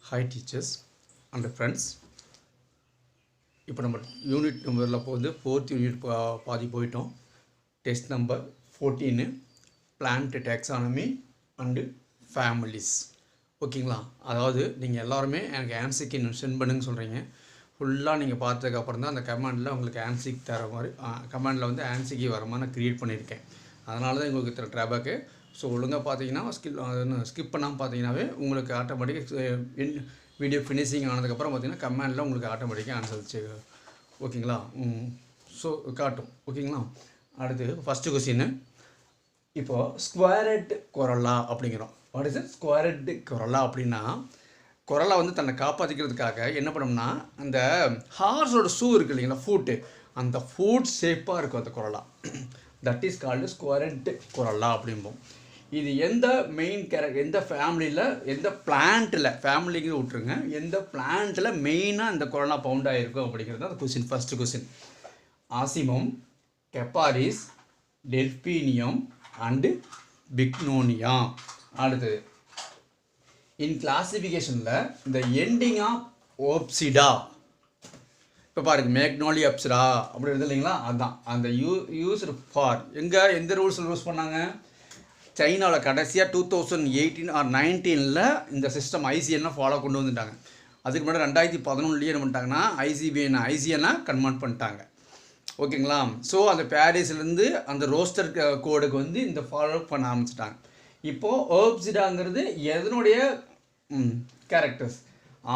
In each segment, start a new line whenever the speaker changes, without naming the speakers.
Hi teachers and friends. இப்போ நம்ம unit நம்பரில் போகுது 4th யூனிட் பாதி போயிட்டோம். Test number 14 plant taxonomy and families. ஓகேங்களா? அதாவது நீங்கள் எல்லாருமே எனக்கு ஆன்சிக்கு சென்ட் பண்ணுன்னு சொல்கிறீங்க. ஃபுல்லாக நீங்கள் பார்த்ததுக்கப்புறம் தான் அந்த கமாண்டில் உங்களுக்கு ஆன்சிக் தர மாதிரி கமாண்டில் வந்து ஆன்சிக்கு வர மாதிரி நான் க்ரியேட் பண்ணியிருக்கேன். அதனால தான் உங்களுக்கு இத்தனை ட்ராபேக்கு. ஸோ ஒழுங்காக பார்த்தீங்கன்னா ஸ்கிப் பண்ணாமல் பார்த்தீங்கன்னாவே உங்களுக்கு ஆட்டோமேட்டிக்காக வீடியோ ஃபினிஷிங் ஆனதுக்கப்புறம் பார்த்தீங்கன்னா கமெண்டில் உங்களுக்கு ஆட்டோமேட்டிக்காக ஆன்சர் ஓகேங்களா? ஸோ காட்டும். ஓகேங்களா? அடுத்து ஃபஸ்ட்டு கொஸ்டின். இப்போது ஸ்கொயரட் கொரலா அப்படிங்கிறோம். வாட் இஸ் ஸ்கொயரட் கொரலா அப்படின்னா, கொரலா வந்து தன்னை காப்பாற்றிக்கிறதுக்காக என்ன பண்ணோம்னா, அந்த ஹார்ஸோட ஷூ இருக்குது இல்லைங்களா, ஃபூட்டு, அந்த ஃபூட் ஷேப்பாக இருக்கும் அந்த corolla. That is called squared corolla அப்படிம்போம். இது எந்த மெயின் எந்த ஃபேமிலியில், எந்த பிளான்ட்டில், ஃபேமிலிக்கு விட்டுருங்க, எந்த பிளான்ட்டில் மெயினாக இந்த கொரோனா பவுண்ட் ஆகிருக்கும் அப்படிங்கிறது அந்த question. First question. Ocimum, Capparis, Delphinium and Bignonia. அடுத்தது இன் கிளாசிஃபிகேஷனில் இந்த எண்டிங் ஆஃப் ஓப்சிடா. இப்போ பாருங்க, மேக்னோலியா அப்சிடா அப்படி இருந்தது இல்லைங்களா, அதுதான் அந்த யூஸ்டு ஃபார் எந்த ரூல்ஸில் யூஸ் பண்ணாங்க? சைனாவில் கடைசியாக 2018 or 19 இந்த சிஸ்டம் ஐசிஎன்லாம் ஃபாலோ கொண்டு வந்துட்டாங்க. அதுக்கு முன்னாடி 2011 என்ன பண்ணிட்டாங்கன்னா ஐசிஎன்னா கன்வெர்ட் பண்ணிட்டாங்க. ஓகேங்களா? ஸோ அந்த பாரிஸ்லேருந்து அந்த ரோஸ்டர் கோடுக்கு வந்து இந்த ஃபாலோ பண்ண ஆரம்பிச்சிட்டாங்க. இப்போது ஓப்சிடாங்கிறது எதனுடைய கேரக்டர்ஸ்?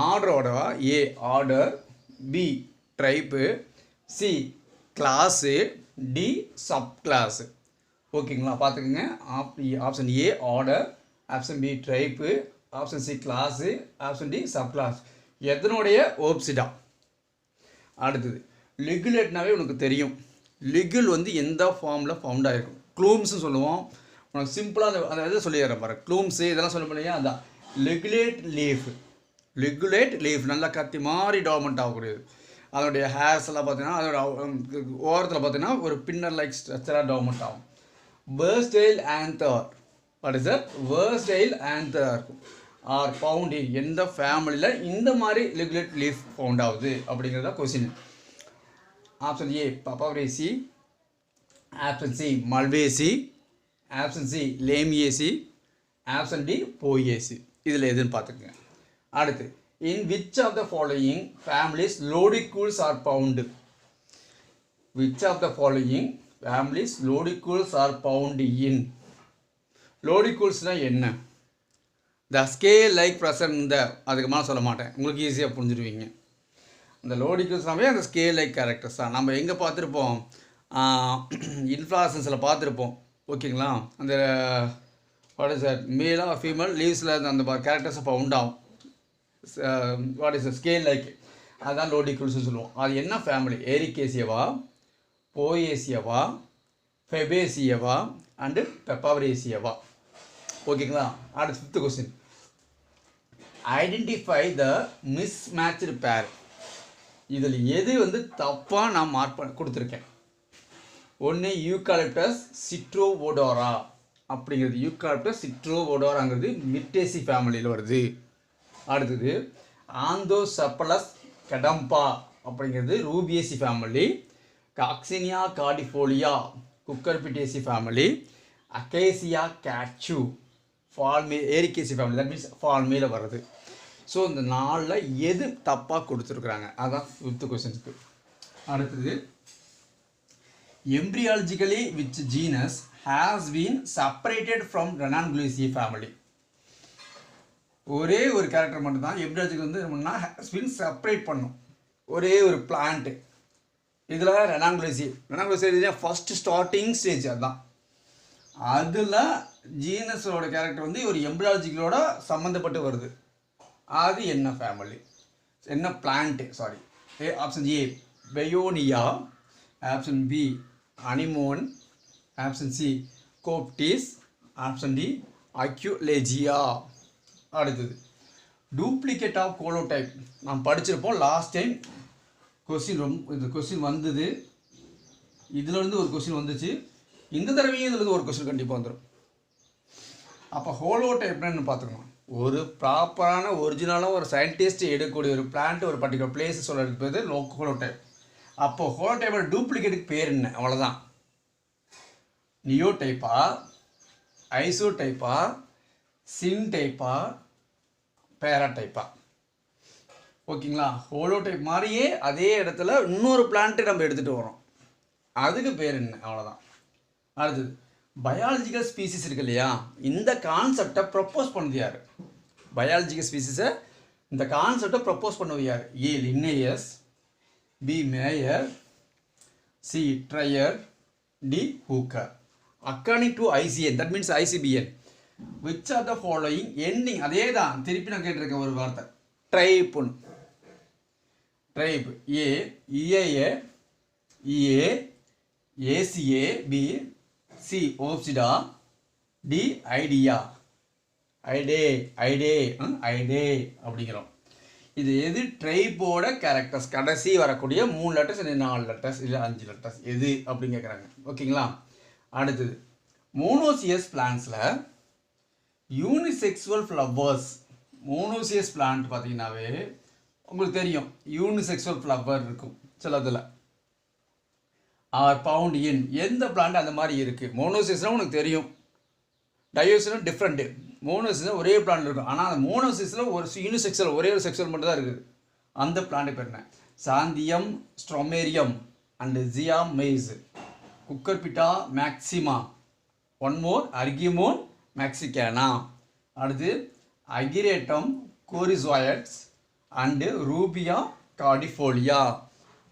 ஆர்டரோட A order, B tribe, C class, D sub class. ஓகேங்களா? பார்த்துக்குங்க. Option A order, option B tribe, option C class, option D sub class. எதனுடைய ஓப்சிடா? அடுத்தது லிகுலேட்னாவே உனக்கு தெரியும். லிகுல் வந்து எந்த ஃபார்மில் ஃபவுண்ட் ஆகிருக்கும்? க்ளூம்ஸ்னு சொல்லுவோம். உனக்கு சிம்பிளாக அந்த இதை சொல்லிடுறேன் பாரு. க்ளூம்ஸு இதெல்லாம் சொல்ல முடியாது. அதான் லிகுலேட் லீஃப். லிகுலேட் லீஃப் நல்லா கத்தி மாதிரி டெவலப்மெண்ட் ஆகக்கூடியது. அதோடைய ஹேர்ஸ் எல்லாம் பார்த்தீங்கன்னா அதோட ஓரத்தில் பார்த்தீங்கன்னா ஒரு பின்னர் லைக் ஸ்ட்ரக்சராக டெவலப்மெண்ட் ஆகும். versatile anther. What is that? versatile anther are found எந்த ஃபேமிலியில் இந்த மாதிரி லிகுலேட் லீஃப் ஃபவுண்ட் ஆகுது அப்படிங்கிறத question. Option A Papaveraceae, option C Malvaceae, option C Lamiaceae, option D Poaceae. இதில் எதுன்னு பார்த்துக்குங்க. அடுத்து in which of the following families lodicules are found? Which of the following families lodicules are found in? லோடிகூல்ஸ்னால் என்ன? The scale like present. இந்த அதுக்கு மேலே சொல்ல மாட்டேன், உங்களுக்கு ஈஸியாக புரிஞ்சுடுவீங்க. இந்த லோடிகூல்ஸ்னாவே அந்த ஸ்கேல் லைக் கேரக்டர்ஸ் தான். நம்ம எங்கே பார்த்துருப்போம்? இன்ஃப்ளாசன்ஸில் பார்த்துருப்போம். ஓகேங்களா? அந்த வாட் இஸ் தட் மேலாக ஃபீமேல் லீவ்ஸில் அந்த கேரக்டர்ஸை ஃபவுண்ட் ஆகும். வாட் இஸ் ஸ்கேல் லைக், அதுதான் லோடிகூல்ஸ்னு சொல்லுவோம். அது என்ன ஃபேமிலி? ஏரிகேசியவா, போயேசியவா, ஃபெபேசியவா அண்டு பெப்பாவரேசியவா. ஓகேங்களா? அடுத்து 5th கொஸ்டின். ஐடென்டிஃபை த மிஸ்மேட்ச்டு பேர். இதில் எது வந்து தப்பாக நான் மார்க் கொடுத்துருக்கேன்? ஒன்று யூகாலிப்டஸ் சிட்ரோவோடோரா அப்படிங்கிறது. யூகாலிப்டஸ் சிட்ரோவோடோராங்கிறது மிட்டேசி ஃபேமிலியில் வருது. அடுத்தது ஆந்தோசெப்பலஸ் கடம்பா அப்படிங்கிறது Rubiaceae family. Coccinia cordifolia Cucurbitaceae family. Acacia catechu Arecaceae family. That means ஃபால்மேல வருது. ஸோ இந்த 4ல் எது தப்பாக கொடுத்துருக்குறாங்க? அதுதான் 5th கொஸ்டின்ஸ்க்கு. அடுத்தது embryologically which genus has been separated from Ranunculaceae family. ஒரே ஒரு கேரக்டர் மட்டும்தான் எம்ப்ரியாலஜிக்கல் வந்து என்னன்னா ஹேஸ் பீன் செப்பரேட் பண்ணும். ஒரே ஒரு பிளான்ட்டு. இதில் ரெனாங்குலேசி ஃபஸ்ட்டு ஸ்டார்டிங் ஸ்டேஜ். அதுதான் அதில் ஜீனஸோட கேரக்டர் வந்து ஒரு எம்ப்ரியாலஜிக்கலோட சம்மந்தப்பட்டு வருது. அது என்ன ஃபேமிலி, என்ன plant? Sorry. Option A Paeonia, option B Anemone, option C Coptis, option D Aquilegia. அடுத்தது டூப்ளிகேட் ஆஃப் கோலோடைப். நாம் படிச்சிருப்போம் லாஸ்ட் டைம். இந்த கொஸ்டின் வந்தது, இதிலேருந்து ஒரு கொஸ்டின் வந்துச்சு, இந்த தடவையும் இதுலேருந்து ஒரு கொஸ்டின் கண்டிப்பாக வந்துடும். அப்போ ஹோலோடைப்னு பார்த்துக்கணும். ஒரு ப்ராப்பரான ஒரிஜினலாக ஒரு சயின்டிஸ்ட் எடுக்கக்கூடிய ஒரு பிளான்ட் ஒரு பர்டிகுலர் பிளேஸ் சொல்கிறதுக்கு பேர் ஹோலோடைப். அப்போ ஹோலோடைப்போட டூப்ளிகேட்டுக்கு பேர் என்ன? அவ்வளோதான். நியோடைப்பா, ஐசோடைப்பா, சின்டைப்பா, பேராடைப்பா. ஓகேங்களா? ஹோலோடைப் மாதிரியே அதே இடத்துல இன்னொரு பிளான்ட்டு நம்ம எடுத்துகிட்டு வரோம், அதுக்கு பேர் என்ன? அவ்வளோதான். அடுத்தது பயாலஜிக்கல் ஸ்பீசிஸ் இருக்கு இல்லையா, இந்த கான்செப்டை ப்ரப்போஸ் பண்ணது யார்? பயாலஜிக்கல் ஸ்பீசிஸை இந்த கான்செப்டை ப்ரப்போஸ் பண்ணது யார்? A Linnaeus, B Meyer, C Trier, D Hooker. According to ICN, that means ICBN, which are the following ending, அதே தான் திருப்பி நான் கேட்டிருக்கேன் ஒரு வார்த்தை, ட்ரைப்புன்னு. Tribe A EAA, EA, ACA, B, C ஓப்சிடா, D ஐடியா, ஐடே அப்படிங்கிறோம். இது எது ட்ரைப்போட கேரக்டர்ஸ்? கடைசி வரக்கூடிய 3 லெட்டர்ஸ் இல்லை 4 லெட்டர்ஸ் இல்லை 5 லெட்டர்ஸ் எது அப்படின்னு கேட்குறாங்க. ஓகேங்களா? அடுத்தது மோனோசியஸ் பிளான்ஸில் யூனிசெக்சுவல் ஃப்ளவர்ஸ். மோனோசியஸ் பிளான்ட் பார்த்தீங்கன்னாவே உங்களுக்கு தெரியும், யூனிசெக்சுவல் ஃப்ளவர் இருக்கும் சிலதில். ஆர் பவுண்ட் இன், எந்த பிளான்ட் அந்த மாதிரி இருக்குது? மோனோசியஸ்னால் உனக்கு தெரியும், டயோசிஸ்னால் டிஃப்ரெண்ட்டு. மோனோசிஸ்னால் ஒரே பிளான்ட் இருக்கும், ஆனால் அந்த மோனோசிஸில் ஒரு யூனிசெக்சுவல் ஒரே ஒரு செக்சுவல் மட்டும் தான் இருக்குது. அந்த பிளான்ட் பேர் என்ன? Xanthium strumarium and Zea mays, Cucurbita maxima, one more Argemone mexicana. அடுத்து Ageratum conyzoides and Rubia cordifolia.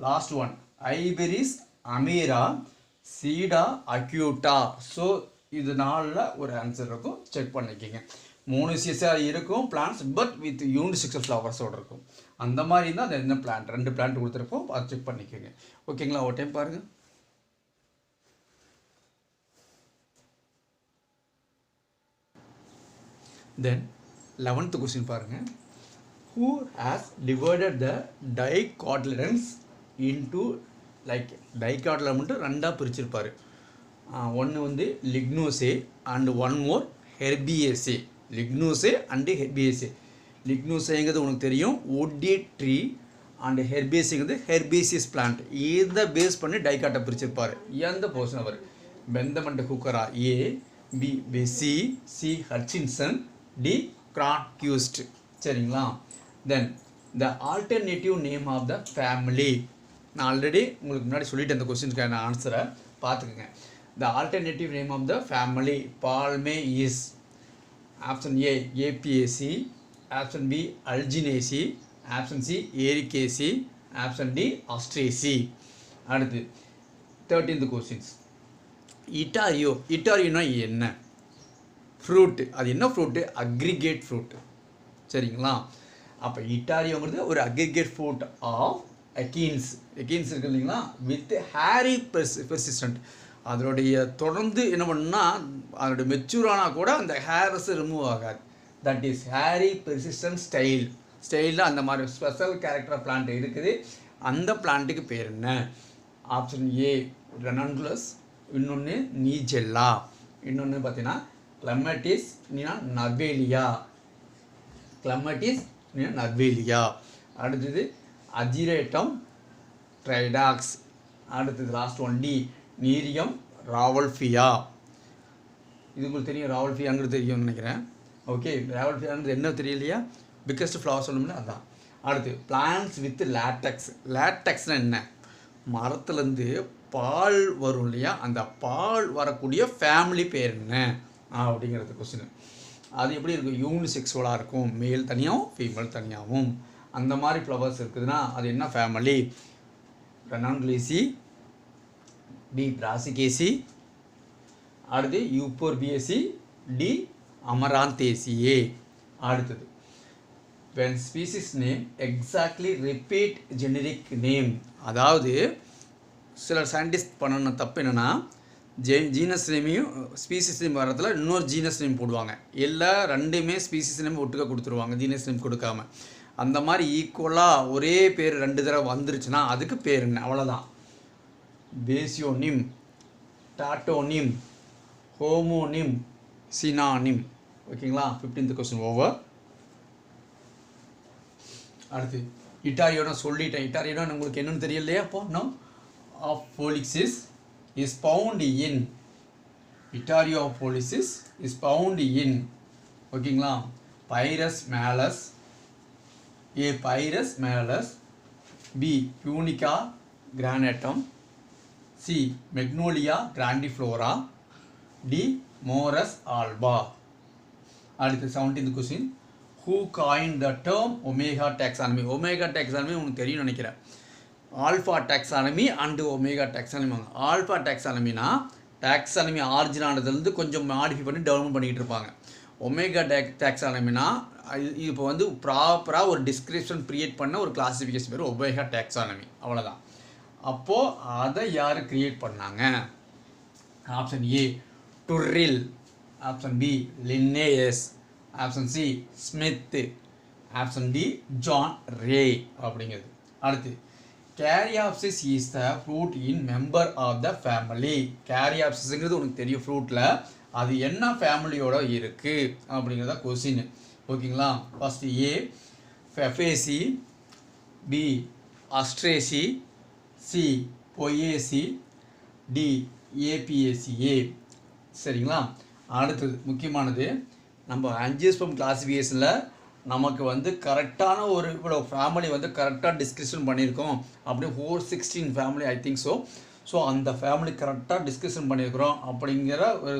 Last one Iberis amara, Sida acuta. So இது 4ல் ஒரு ஆன்சர் இருக்கும், செக் பண்ணிக்கோங்க. மோனோசியஸாக இருக்கும் பிளான்ஸ், பட் வித் யூனிசெக்சுவல் ஃப்ளவர்ஸோடு இருக்கும். அந்த மாதிரி தான் அந்த என்ன பிளான்ட், 2 பிளான்ட் கொடுத்துருப்போம், அதை செக் பண்ணிக்கோங்க. ஓகேங்களா? ஒரு டைம் பாருங்கள். தென் 11th கொஸ்டின் பாருங்கள். Who has divided the dicotyledons into, like டைகாட்டில் மட்டும் 2ஆக பிரிச்சிருப்பார். ஒன்று வந்து Lignosae and one more Herbaceae. Lignosae and Herbaceae. லிக்னோசேங்கிறது உனக்கு தெரியும், woody tree, அண்ட் ஹெர்பியேசிங்கிறது ஹெர்பேசியஸ் பிளான்ட். இதை பேஸ் பண்ணி டைகாட்டை பிரிச்சிருப்பார். எந்த போர்ஷன் அவர்? பெந்தம் அண்ட் ஹூக்கரா, A, B Bessey, C Hutchinson, D Cronquist. சரிங்களா? Then the alternative name of the family. நான் ஆல்ரெடி உங்களுக்கு முன்னாடி சொல்லிவிட்டு அந்த கொஸ்டினுக்கான ஆன்சரை பார்த்துக்குங்க. The alternative name of the family Palmae is option A Apiaceae, option B Alginaceae, option C Arecaceae, option D Asteraceae. அடுத்து 13th questions. இட்டாரியோ. இட்டாரியோனா என்ன? ஃப்ரூட்டு. அது என்ன ஃப்ரூட்டு? Aggregate fruit. சரிங்களா? அப்போ இட்டாரியோங்கிறது ஒரு அக்ரிகேட் ஃப்ரூட் ஆஃப் எக்கீன்ஸ். எக்கீன்ஸ் இருக்குது இல்லைங்களா, வித் ஹேரி பெர்சிஸ்டன்ட். அதனுடைய தொடர்ந்து என்ன பண்ணுன்னா, அதனுடைய மெச்சூர் ஆனால் கூட அந்த ஹேர்ஸ் ரிமூவ் ஆகாது. தட் இஸ் ஹேரி பெர்சிஸ்டன்ட் ஸ்டைலில் அந்த மாதிரி ஸ்பெஷல் கேரக்டர் பிளான்ட் இருக்குது. அந்த பிளான்ட்டுக்கு பேர் என்ன? ஆப்ஷன் ஏ ரெனான்குலஸ், இன்னொன்று நீஜெல்லா, இன்னொன்று பார்த்தீங்கன்னா கிளமட்டிஸ் நர்வேலியா. கிளமட்டிஸ் நர்வேலியா. அடுத்தது அஜிரேட்டம் ட்ரைடாக்ஸ். அடுத்தது லாஸ்ட் ஒன் டி நீரியம் ராவல்ஃபியா. இது உங்களுக்கு தெரியும், ராவல்ஃபியாங்கிறது தெரியும்னு நினைக்கிறேன். ஓகே, ராவல்ஃபியாங்கிறது என்ன தெரியலையா? பிக்கஸ்ட் ஃப்ளவர் சொல்லணும்ல, அதுதான். அடுத்து பிளான்ஸ் வித் லேட்டக்ஸ். லேட்டக்ஸ்னால் என்ன? மரத்துலேருந்து பால் வரும் இல்லையா, அந்த பால் வரக்கூடிய ஃபேமிலி பேர் என்ன அப்படிங்கிறது கொஸ்டின். அது எப்படி இருக்கும்? யூனிசெக்சுவலாக இருக்கும், மேல் தனியாகவும் ஃபீமேல் தனியாகவும். அந்த மாதிரி ஃப்ளவர்ஸ் இருக்குதுன்னா அது என்ன ஃபேமிலி? ரெனான்குலேசி, பி பிராசிகேசி, அடுத்து யூப்போர்பியேசி, டி அமராந்தேசியே. அடுத்தது when species name exactly repeat generic name. அதாவது சில சயின்டிஸ்ட் பண்ண தப்பு என்னென்னா, ஜீனஸ் நேமையும் ஸ்பீசிஸ் நேம் வரத்தில் இன்னொரு ஜீனஸ் நேம் போடுவாங்க, இல்லை ரெண்டுமே ஸ்பீசிஸ் நேம் ஒட்டுக்க கொடுத்துருவாங்க, ஜீனஸ் நேம் கொடுக்காம. அந்த மாதிரி ஈக்குவலாக ஒரே பேர் 2 தடவை வந்துருச்சுன்னா அதுக்கு பேர் என்ன? அவ்வளோதான். பேசியோனிம், டாட்டோனிம், ஹோமோனிம், சினானிம். ஓகேங்களா 15th கொஸ்டின் ஓவர். அடுத்து இட்டாரியோனா சொல்லிட்டேன். இட்டாரியோனா உங்களுக்கு என்னன்னு தெரியலையா? அப்போ no of follicles is found in etaerio of follicles is found in ஓகேங்களா Pyrus malus, A Pyrus malus, B Punica granatum, C Magnolia grandiflora, D Morus alba. அடுத்து 17th question who coined the term omega taxonomy. omega taxonomy உங்களுக்கு தெரியும் நினைக்கிறேன். Alpha taxonomy and omega taxonomy. Alpha டாக்ஸானமினா taxonomy origin ஆனதுலேருந்து கொஞ்சம் modify பண்ணி development பண்ணிக்கிட்டு இருப்பாங்க. ஒமேகா டாக்ஸானமினா இப்போ வந்து ப்ராப்பராக ஒரு டிஸ்கிரிப்ஷன் க்ரியேட் பண்ண ஒரு கிளாஸிஃபிகேஷன் பேர் ஒமேகா டாக்ஸானமி. அவ்வளோதான். அப்போது அதை யார் க்ரியேட் பண்ணாங்க? Option A Turrill, option B Linnaeus, option C Smith, option D John Ray அப்படிங்கிறது. அடுத்து caryopsis is the fruit in member of the family. கேரியாப்சிஸ்ங்கிறது உனக்கு தெரியும் ஃப்ரூட்டில், அது என்ன ஃபேமிலியோட இருக்குது அப்படிங்கிறத கொஸ்டின். ஓகேங்களா first A ஃபெஃபேசி, B அஸ்ட்ரேசி, C பொயேசி, D ஏபிஎஸ்சிஏ. சரிங்களா. அடுத்தது முக்கியமானது, நம்ம ஆஞ்சியோஸ்பெர்ம் கிளாசிஃபிகேஷனில் நமக்கு வந்து கரெக்டான ஒரு இவ்வளோ ஃபேமிலி வந்து கரெக்டாக டிஸ்கிரிப்ஷன் பண்ணியிருக்கோம். அப்படியே 416 ஃபேமிலி ஐ திங்க் ஸோ அந்த ஃபேமிலி கரெக்டாக டிஸ்கிரிப்ஷன் பண்ணியிருக்கிறோம் அப்படிங்கிற ஒரு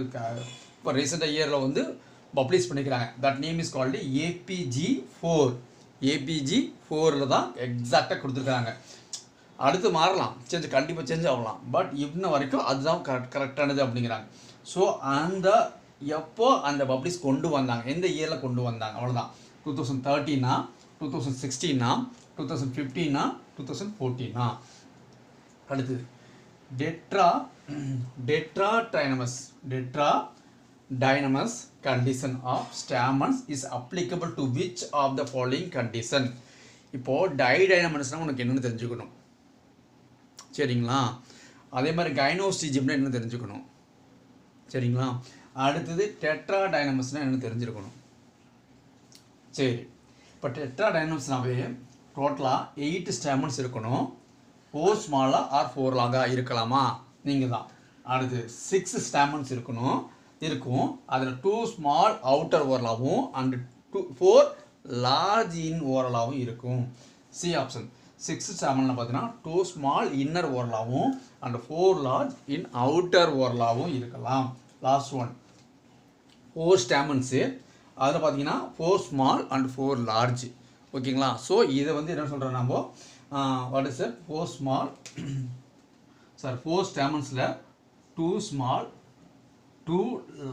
இப்போ ரீசெண்டாக இயரில் வந்து பப்ளிஷ் பண்ணிக்கிறாங்க. That name is called APG4. APG4ல் தான் எக்ஸாக்டாக கொடுத்துருக்காங்க. அடுத்து மாறலாம், கண்டிப்பாக சேஞ்ச் ஆகலாம், பட் இன்ன வரைக்கும் அதுதான் கரெக்டானது அப்படிங்கிறாங்க. ஸோ அந்த எப்போ அந்த பப்ளிஷ் கொண்டு வந்தாங்க, எந்த இயரில் கொண்டு வந்தாங்க, அவ்வளோதான். 2013, 2016, 2015, 2014. அடுத்தது டெட்ராடைனமஸ் condition of stamens is applicable to which of the following condition. இப்போது டைடைனமஸ்னால் உனக்கு என்னென்னு தெரிஞ்சுக்கணும். சரிங்களா. அதே மாதிரி கைனோஸ்டிஜிம்னா என்ன தெரிஞ்சுக்கணும். சரிங்களா. அடுத்தது டெட்ராடைனமஸ்னால் என்ன தெரிஞ்சிருக்கணும். சரி, இப்போ டெட்ராடைனமஸ்னாவே டோட்டலாக 8 ஸ்டாமன்ஸ் இருக்கணும். 4 ஸ்மாலாக ஆர் 4 லாங்காக இருக்கலாமா, நீங்கள் தான். அடுத்து 6 ஸ்டாமன்ஸ் இருக்கும். அதில் 2 ஸ்மால் அவுட்டர் ஓரலாகவும் அண்ட் 4 லார்ஜ் இன் ஓரலாகவும் இருக்கும். C option. 6 ஸ்டாமனில் பார்த்தீங்கன்னா 2 ஸ்மால் இன்னர் ஓரலாகவும் அண்ட் 4 லார்ஜ் இன் அவுட்டர் ஓரலாகவும் இருக்கலாம். லாஸ்ட் ஒன் 4 ஸ்டாமன்ஸு, அதில் பார்த்தீங்கன்னா 4 ஸ்மால் அண்ட் 4 லார்ஜ். ஓகேங்களா. ஸோ இதை வந்து என்ன சொல்கிறோம் நம்ம, வாட் இஸ் 4 ஸ்டாமன்ஸில் 2 ஸ்மால் 2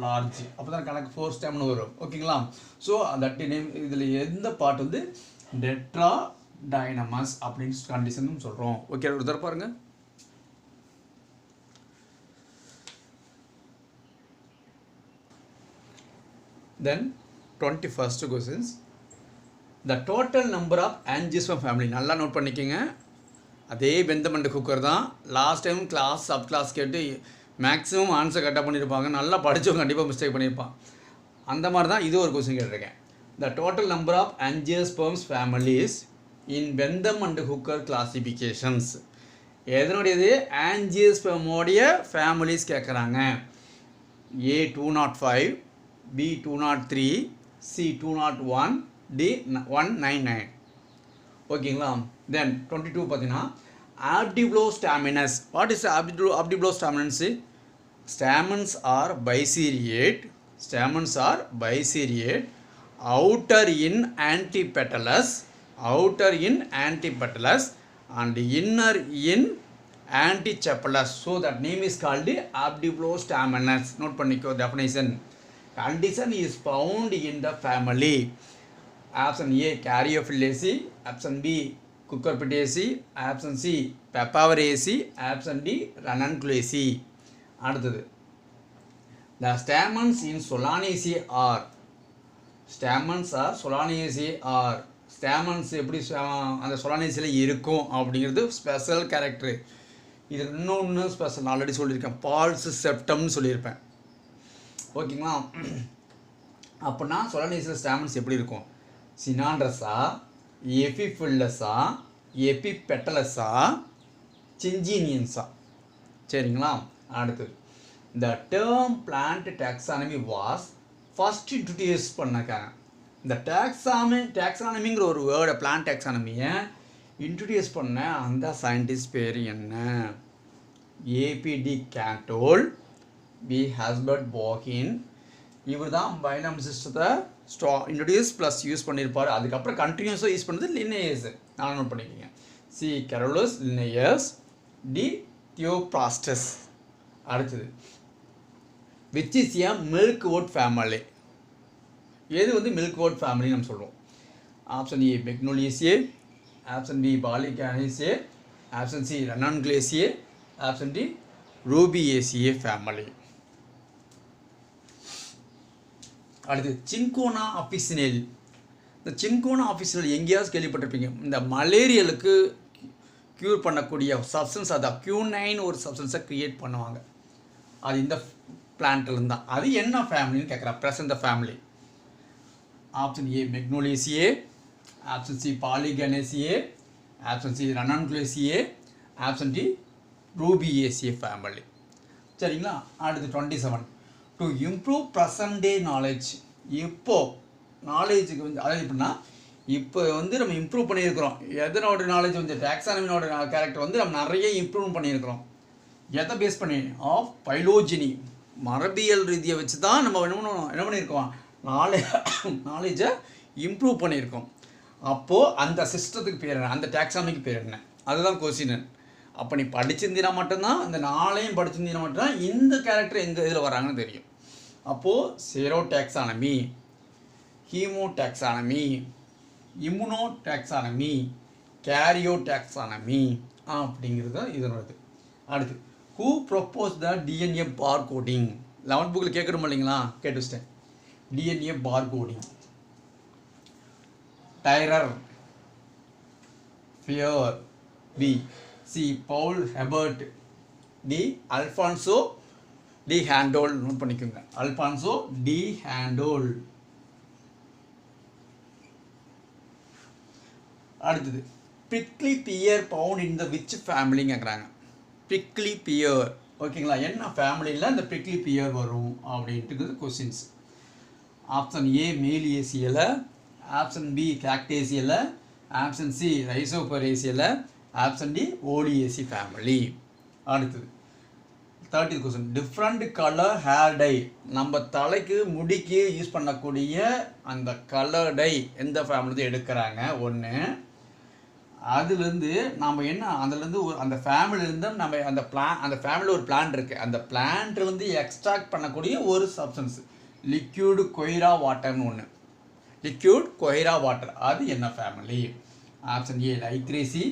லார்ஜ், அப்போ தான் கணக்கு 4 ஸ்டாமன் வரும். ஓகேங்களா. ஸோ தட் நேம் இதில் எந்த பார்ட் வந்து டெட்ராடைனமஸ் அப்படின்னு கண்டிஷன் சொல்கிறோம். ஓகே, ஒரு தடவை பாருங்கள். Then 21st questions, the total number of angiosperm family. நல்லா நோட் பண்ணிக்கோங்க. அதே பெந்தம் அண்ட் குக்கர் தான். Last time class sub class கேட்டு மேக்ஸிமம் ஆன்சர் கரெக்டாக பண்ணியிருப்பாங்க. நல்லா படித்தவங்க கண்டிப்பாக மிஸ்டேக் பண்ணியிருப்பான். அந்த மாதிரி தான் இது ஒரு கொஸ்டின் கேட்டிருக்கேன். the total number of angiosperms families in Bentham and Hooker classifications. எதனுடையது? ஆஞ்சியோஸ்பெர்மோடைய ஃபேமிலிஸ் கேட்குறாங்க. A 205, B 203, C 201, D 199. ஓகேங்களா. தென் 22 பார்த்தீங்கன்னா Abdiblostaminous. What is Abdiblostaminous? Stamens are biseriate. Outer in antipetalous and inner in antichepalous. So that name is called Abdiblostaminous. Note பண்ணிக்கோ definition. Condition is found in the family. Option A Caryophyllaceae, option B Cucurbitaceae, option C Papaveraceae, option D Ranunculaceae. அடுத்தது the stamens in Solanaceae are. Stamens எப்படி அந்த சொலானேசியில் இருக்கும் அப்படிங்கிறது special character. இது இன்னொன்று special already சொல்லியிருக்கேன், balls செப்டம்னு சொல்லியிருப்பேன். ஓகேங்களா. அப்படின்னா சொலனேசியல் ஸ்டாமன்ஸ் எப்படி இருக்கும்? சினாண்ட்ரஸா, எபிஃபில்லஸா, எபிபெட்டலஸா, சிஞ்சினியன்ஸா? சரிங்களா? அடுத்தது the term plant taxonomy was first introduced பண்ணாங்க. இந்த taxonomyங்கிற ஒரு வேர்டை பிளான்ட் டாக்ஸானமியை இன்ட்ரடியூஸ் பண்ண அந்த சயின்டிஸ்ட் பேர் என்ன? APD Candolle, B ஹஸ்பர்ட் பாகின். இவர் தான் பைனம் சிஸ்டத்தை இன்ட்ரடியூஸ் ப்ளஸ் யூஸ் பண்ணியிருப்பார். அதுக்கப்புறம் கண்டினியூஸாக யூஸ் பண்ணது லினேயஸ். நான் நோட் பண்ணிக்கோங்க. C Carolus Linnaeus, D Theophrastus. அடுத்தது which is a milk wood family? எது வந்து மில்க் வுட் ஃபேமிலி நம்ம சொல்கிறோம்? Option A Magnoliaceae, option B Polygonaceae, option C Ranunculaceae, option D Rubiaceae family. அடுத்து சின்கோனா ஆஃபிசினல். இந்த cinchona ஆஃபிசினல் எங்கேயாவது கேள்விப்பட்டிருப்பீங்க. இந்த மலேரியலுக்கு க்யூர் பண்ணக்கூடிய சப்ஸ்டன்ஸ், அது அக்யூனைன் ஒரு சப்ஸ்டன்ஸை க்ரியேட் பண்ணுவாங்க. அது இந்த பிளான்ட்லேருந்து தான். அது என்ன ஃபேமிலின்னு கேட்குறேன். Present the family. Option A Magnoliaceae, option C Polygonaceae, option C Ranunculaceae, option D Rubiaceae family. சரிங்களா? அடுத்து 27 to improve present day knowledge. இப்போது நாலேஜுக்கு வந்து அதாவது எப்படின்னா இப்போ வந்து நம்ம இம்ப்ரூவ் பண்ணியிருக்கிறோம். எதனோட நாலேஜ் வந்து டாக்ஸானமியோட கேரக்டர் வந்து நம்ம நிறைய இம்ப்ரூவ் பண்ணியிருக்கிறோம். எதை பேஸ் பண்ணி? ஆஃப் பைலோஜினி, மரபியல் ரீதியை வச்சு தான் நம்ம என்ன பண்ணியிருக்கோம்? நாலேஜை இம்ப்ரூவ் பண்ணியிருக்கோம். அப்போது அந்த சிஸ்டத்துக்கு பேர் என்ன? அந்த டாக்ஸானமிக்கு பேர் என்ன? அதுதான் கொஸ்டின். அப்போ நீ படிச்சிருந்தீனா மட்டும்தான், அந்த நாளையும் படிச்சிருந்தீனா மட்டும்தான் இந்த கேரக்டர் எங்கே இதில் வராங்கன்னு தெரியும். அப்போது sero taxonomy, hemo taxonomy, immuno taxonomy, karyo taxonomy அப்படிங்கிறது தான் இதனோடது. அடுத்து who propose the DNA bar coding? 11th புக்கில் கேட்கணும் இல்லைங்களா? கேட்டு வச்சிட்டேன். DNA bar coding. Tyrer, fear, B C Paul Hebert, D Alphonso de Candolle. Note பண்ணிக்கோங்க. Alphonso de Candolle. அடுத்தது prickly pear found in the which ஃபேமிலின்னு கேட்குறாங்க. பிரிக்லி பியர் ஓகேங்களா? என்ன ஃபேமிலியில் இந்த பிரிக்லி பியர் வரும் அப்படின்ட்டு கொஸ்டின்ஸ். ஆப்ஷன் ஏ மேலியேசியில், ஆப்ஷன் பி கேக்டேசியில், ஆப்ஷன் சி ரைசோபரேசியில், ஆப்ஷன் டி ஓலியேசி ஃபேமிலி. அடுத்தது 30th question. Different colour hair dye. நம்ம தலைக்கு முடிக்கு யூஸ் பண்ணக்கூடிய அந்த கலர் டை எந்த ஃபேமிலிருந்து எடுக்கிறாங்க? ஒன்று. அதுலேருந்து நம்ம என்ன அதுலேருந்து அந்த ஃபேமிலியிலேருந்து நம்ம அந்த ஃபேமிலியில் ஒரு பிளான்ட் இருக்குது. அந்த பிளான்ட்லேருந்து எக்ஸ்ட்ராக்ட் பண்ணக்கூடிய ஒரு சப்ஸ்டன்ஸ் லிக்யூடு கொய்ரா வாட்டர்னு ஒன்று. லிக்யூட் கொய்ரா வாட்டர் அது என்ன family? Option A Lythraceae,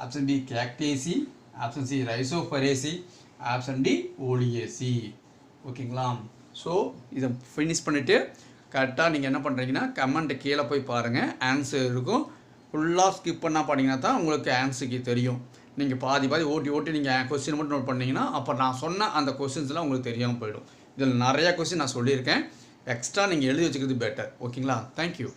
option B Cactaceae, option C Rhizophoraceae, option D Oleaceae. ஓகேங்களா? ஸோ இதை ஃபினிஷ் பண்ணிவிட்டு கரெக்டாக நீங்கள் என்ன பண்ணுறீங்கன்னா கமெண்ட்டு கீழே போய் பாருங்கள், ஆன்சர் இருக்கும். ஃபுல்லாக ஸ்கிப் பண்ணால் பண்ணிங்கன்னா தான் உங்களுக்கு ஆன்சருக்கு தெரியும். நீங்கள் பாதி ஓட்டி நீங்கள் கொஸ்டின் மட்டும் நோட் பண்ணிங்கன்னா அப்போ நான் சொன்ன அந்த கொஸ்டின்ஸ்லாம் உங்களுக்கு தெரியாமல் போயிடும். இதில் நிறையா கொஸ்டின் நான் சொல்லியிருக்கேன். எக்ஸ்ட்ரா நீங்கள் எழுதி வச்சுக்கிறது பெட்டர். ஓகேங்களா? தேங்க்யூ.